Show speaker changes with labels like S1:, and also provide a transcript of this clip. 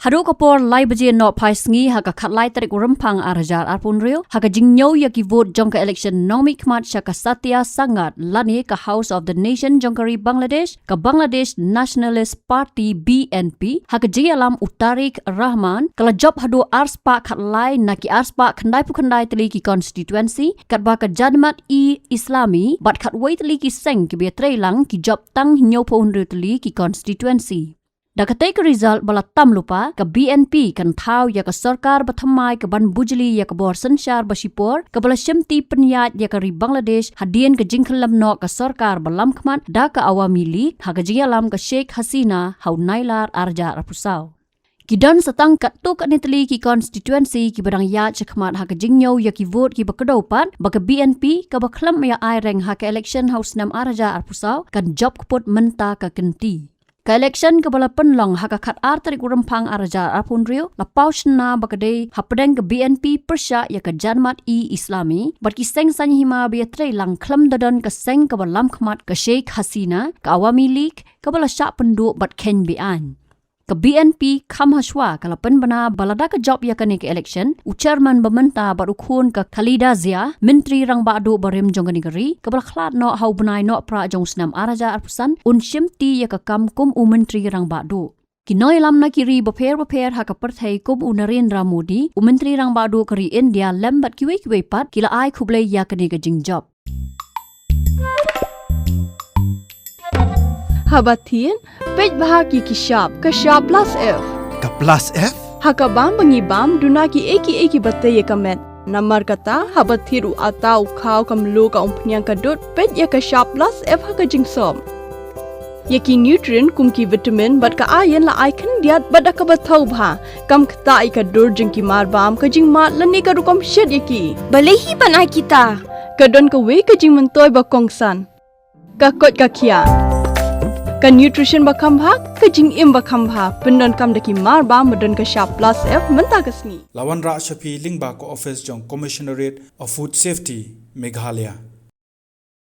S1: Hadu kapor lai baje no paisngi haka khatlai tarik rempang arajar arpun rio haka jingnyo yaki vote jongka election nomi khmat shaka satya sangat lani ka House of the Nation jongkari Bangladesh ka Bangladesh Nationalist Party BNP haka jialam Tarique Rahman kala job hadu arspa khatlai naki arspa khandai pukhandai tali ki constituency katba ka jadmat Islami bat khatwai tali ki seng ki betre lang ki job tang nyo pon tali ki constituency Dakatai ke result bala tam lupa ke BNP kan thau ya ke sarkar Thymmai ke ban bujli ya ke bor sensyar basipor ke bala Shimti penyat ya ke ri Bangladesh hadian ke jingkhalam no ke sarkar balam khmat da ke Awami League ha ke jialam ke Sheikh Hasina hau nailar arja rapusau Kidan setang kat tu kat neteli ki constituency ki badang ya chakmat ha ke jingnyo ya ki vote ki bakedopat ba ke BNP ke baklam ya ai reng ha ke election house nam arja arpusau kan job Kput menta ke kenti Ka election ke bala penlong haka khat tarik rempang arajar arpun rio la paushna bakade hapdeng ke BNP persya ya ke janmat Islami bat ki seng sany hima beatre lang khlam dadan ke seng ke balam khmat ke Sheikh Hasina ke Awami League ke bala syak penduk bat ken bian ke BNP kham haswa kala penbana balada ke job ya ke election u chairman bementa bat ukhun ke Khalida Zia menteri rang badu barim jongani gari ke bala khlat no hau benai no pra jong snam araja arpusan un Shimti ya ke kam kum u menteri rang badu Kinoi lam na kiri beper ha ka perthai kum u Narendra Modi u menteri rang badu kari India lambat kiwe pat kila ai khuble ya ke jing job
S2: Habatin, pej bahagi ki shop plus F.
S3: Ka plus F?
S2: Haka bam bangi bam duna ki eki batte ye kamet. Namar kata habathiru atau khau kam lo ka umpnyang ka dot pej ya ka shop plus F haka jingsom. Yaki nutrient kum ki vitamin bat ka ayen la icon diat bat ka bathau bha kam khta ai ka dor jing ki mar bam ka jing mat lani ka rukom shed yaki.
S4: Balehi banai kita.
S2: Ka don ka we ka jing mentoy ba kongsan. Ka kot ka kia. Ka nutrition bakam bha ka jing im bakam bha pendon kam daki mar ba madon ka shop plus F menta kasni
S3: Lawan Ra Shafi Lingba ko office jong Commissionerate of Food Safety Meghalaya